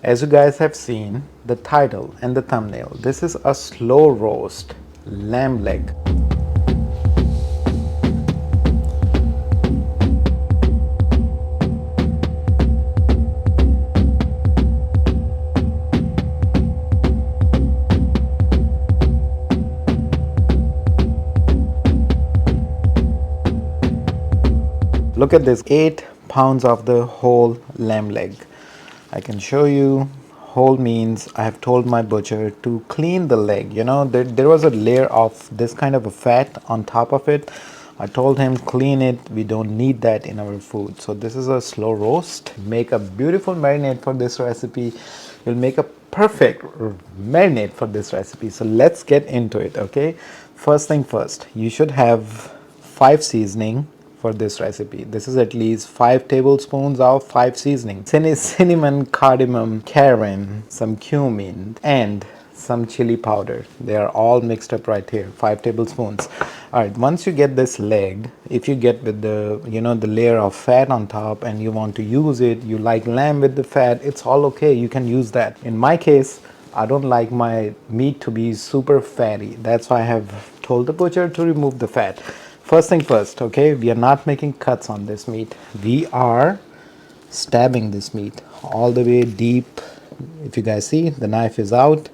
As you guys have seen the title and the thumbnail, this is a slow roast lamb leg. Look at this, 8 pounds of the whole lamb leg. I can show you. Whole means I have told my butcher to clean the leg. You know, there was a layer of this kind of a fat on top of it. I told him clean it, we don't need that in our food. So this is a slow roast. Make a beautiful marinade for this recipe. You'll make a perfect marinade for this recipe. So let's get into it, okay? First thing first, you should have 5 seasoning for this recipe. This is at least 5 tablespoons of 5 seasoning. Cinnamon, cardamom, cumin, some cumin, and some chili powder. They are all mixed up right here, 5 tablespoons. Alright, once you get this leg, if you get with the, you know, the layer of fat on top and you want to use it, you like lamb with the fat, it's all okay, you can use that. In my case, I don't like my meat to be super fatty. That's why I have told the butcher to remove the fat. First thing first, okay, we are not making cuts on this meat. We are stabbing this meat all the way deep. If you guys see, the knife is out,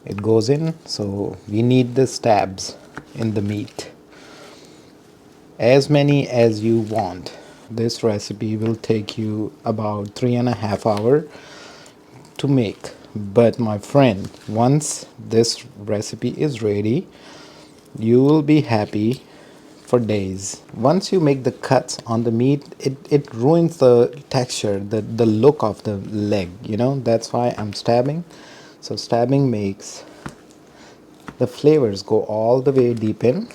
it goes in, so we need the stabs in the meat. As many as you want. This recipe will take you about 3.5 hours to make. But my friend, once this recipe is ready, you will be happy for days. Once you make the cuts on the meat, it ruins the texture, the look of the leg, you know. That's why I'm stabbing. So stabbing makes the flavors go all the way deep in,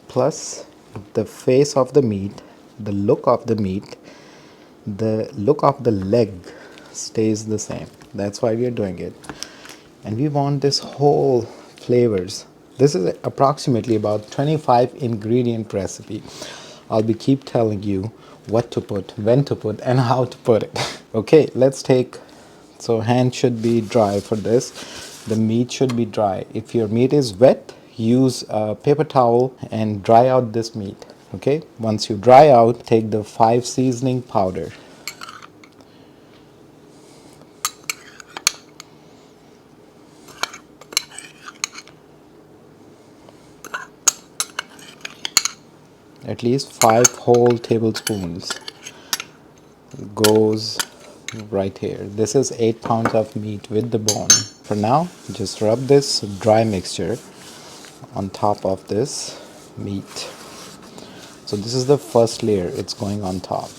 plus the face of the meat, the look of the meat, the look of the leg stays the same. That's why we are doing it. And we want this whole flavors. This is approximately about 25 ingredient recipe. I'll be keep telling you what to put, when to put, and how to put it. Okay, let's take, so hand should be dry for this. The meat should be dry. If your meat is wet, use a paper towel and dry out this meat. Okay, once you dry out, take the 5 seasoning powder. At least 5 whole tablespoons goes right here. This is 8 pounds of meat with the bone. For now, just rub this dry mixture on top of this meat. So this is the first layer, it's going on top.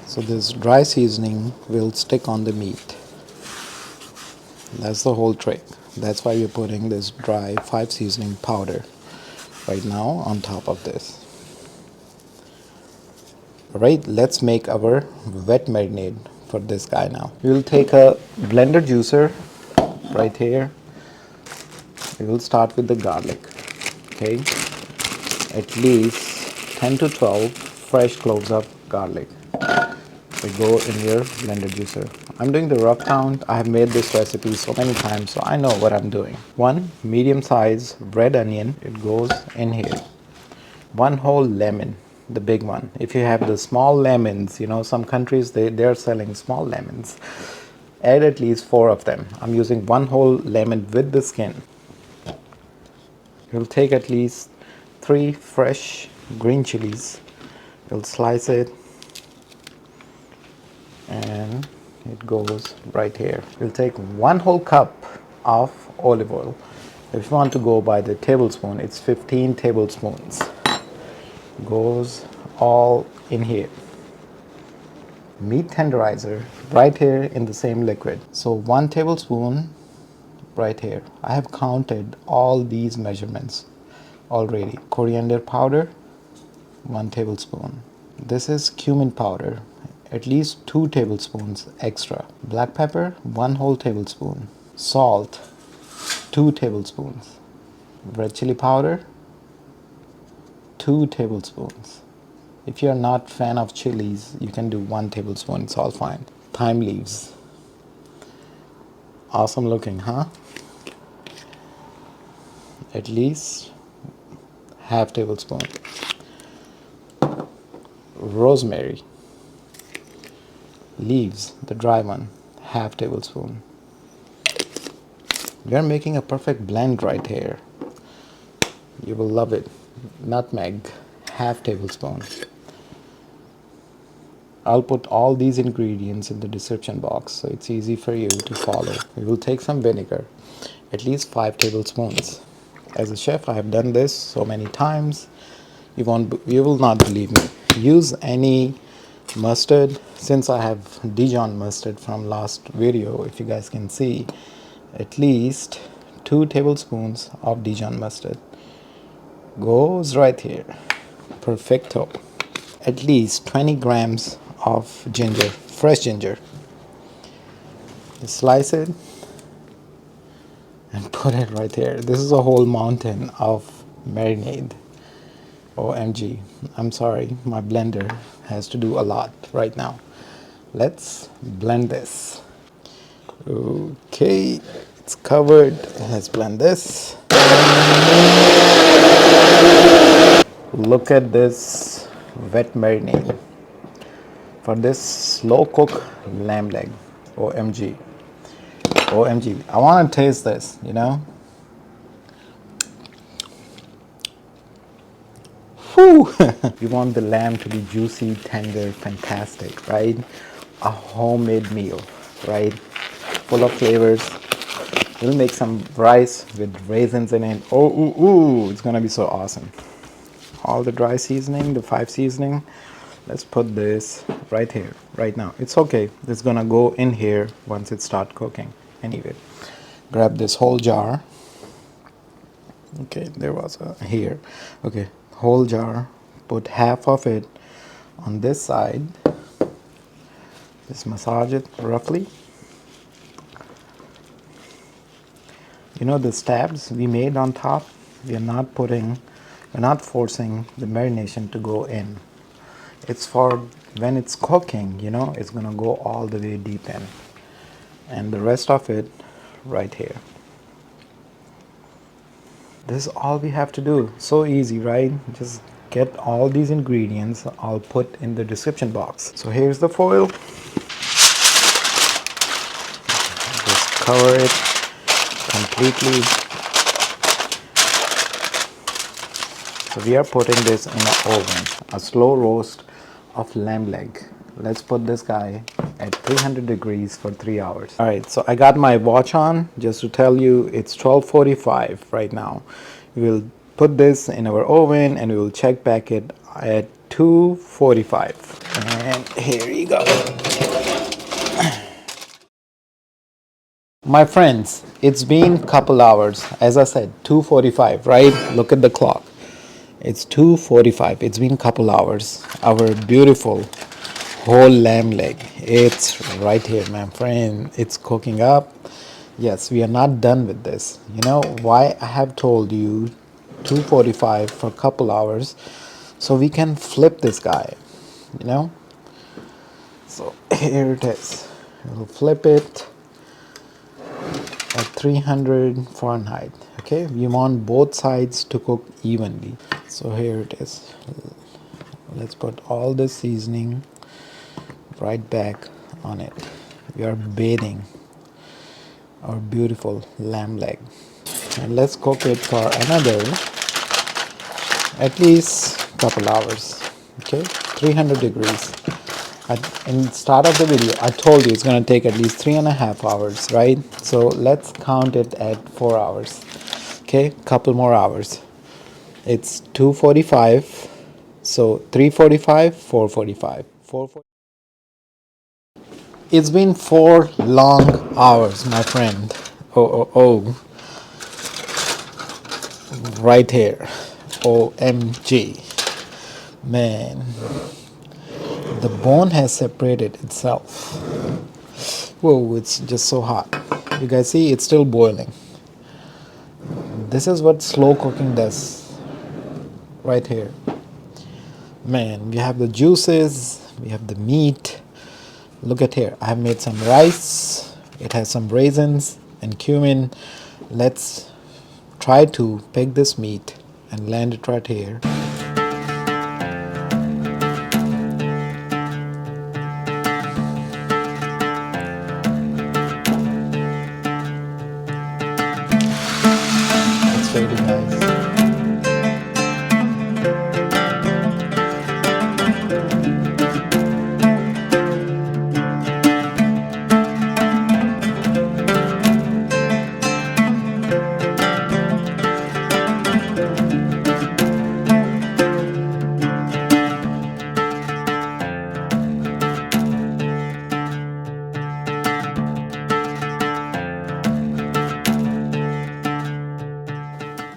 So this dry seasoning will stick on the meat. That's the whole trick. That's why we're putting this dry 5 seasoning powder right now on top of this. Alright, let's make our wet marinade for this guy now. We will take a blender juicer right here. We will start with the garlic. Okay, at least 10 to 12 fresh cloves of garlic. They go in your blender juicer. I'm doing the rough count. I have made this recipe so many times, so I know what I'm doing. 1 medium size red onion, it goes in here. 1 whole lemon, the big one. If you have the small lemons, you know, some countries they're selling small lemons. Add at least 4 of them. I'm using 1 whole lemon with the skin. You'll take at least 3 fresh green chilies. You'll slice it, and it goes right here. You'll take 1 whole cup of olive oil. If you want to go by the tablespoon, it's 15 tablespoons. Goes all in here. Meat tenderizer right here in the same liquid. So 1 tablespoon right here. I have counted all these measurements already. Coriander powder, 1 tablespoon. This is cumin powder, at least 2 tablespoons extra. Black pepper, 1 whole tablespoon. Salt, 2 tablespoons. Red chili powder, 2 tablespoons. If you're not fan of chilies, you can do 1 tablespoon, it's all fine. Thyme leaves. Awesome looking, huh? At least half tablespoon. Rosemary. Leaves, the dry one, half tablespoon. We are making a perfect blend right here. You will love it. Nutmeg, half tablespoon. I'll put all these ingredients in the description box so it's easy for you to follow. We will take some vinegar, at least 5 tablespoons. As a chef, I have done this so many times. You will not believe me. Use any mustard. Since I have Dijon mustard from last video, if you guys can see, at least 2 tablespoons of Dijon mustard goes right here. Perfecto. At least 20 grams of ginger, fresh ginger. Slice it and put it right here. This is a whole mountain of marinade. OMG, I'm sorry, my blender has to do a lot right now. Let's blend this. Okay, it's covered. Let's blend this. Look at this wet marinade for this slow cook lamb leg. OMG. OMG. I want to taste this, you know. Whew. You want the lamb to be juicy, tender, fantastic, right? A homemade meal, right? Full of flavors. We'll make some rice with raisins in it. Oh, ooh, ooh, it's gonna be so awesome. All the dry seasoning, the 5 seasoning. Let's put this right here, right now. It's okay. It's gonna go in here once it starts cooking. Anyway, grab this whole jar. Okay, there was a here. Okay, whole jar. Put half of it on this side. Just massage it roughly. You know the stabs we made on top? We're not forcing the marination to go in. It's for when it's cooking, you know, it's gonna go all the way deep in. And the rest of it right here. This is all we have to do. So easy, right? Just get all these ingredients. I'll put in the description box. So here's the foil. Just cover it completely. So we are putting this in an oven, a slow roast of lamb leg. Let's put this guy at 300 degrees for 3 hours. All right, so I got my watch on just to tell you it's 12:45 right now. We will put this in our oven and we will check back it at 2:45. And here you go. My friends, it's been couple hours. As I said, 2:45, right? Look at the clock. It's 2:45. It's been couple hours. Our beautiful whole lamb leg, it's right here, my friend. It's cooking up. Yes, we are not done with this. You know why I have told you 2:45 for a couple hours? So we can flip this guy, you know. So here it is. We'll flip it at 300 Fahrenheit. Okay, we want both sides to cook evenly. So here it is. Let's put all the seasoning right back on it. We are bathing our beautiful lamb leg. And let's cook it for another at least couple hours. Okay, 300 degrees. In the start of the video, I told you it's going to take at least 3.5 hours, right? So let's count it at 4 hours. Okay, couple more hours. It's 2:45, so 3:45, 4:45, 4:45. It's been 4 long hours, my friend. Oh. Right here. OMG. Man. The bone has separated itself. Whoa, it's just so hot. You guys see, it's still boiling. This is what slow cooking does right here. Man, we have the juices, we have the meat. Look at here, I have made some rice. It has some raisins and cumin. Let's try to pick this meat and land it right here. It's really nice.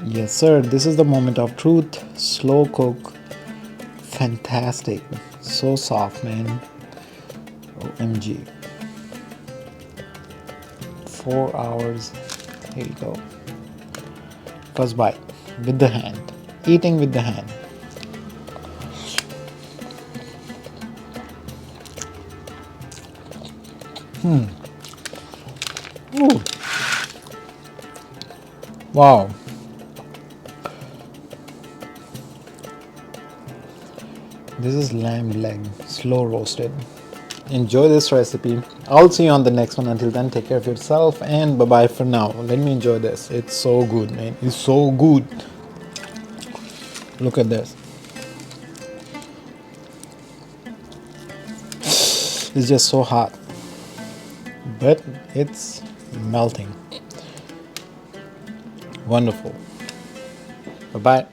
Yes, sir. This is the moment of truth. Slow cook. Fantastic. So soft, man. OMG. 4 hours. Here you go. First bite with the hand. Eating with the hand. Ooh. Wow. This is lamb leg, slow roasted. Enjoy this recipe. I'll see you on the next one. Until then, take care of yourself and bye bye for now. Let me enjoy this. It's so good, man. It's so good. Look at this. It's just so hot, but it's melting. Wonderful. Bye bye.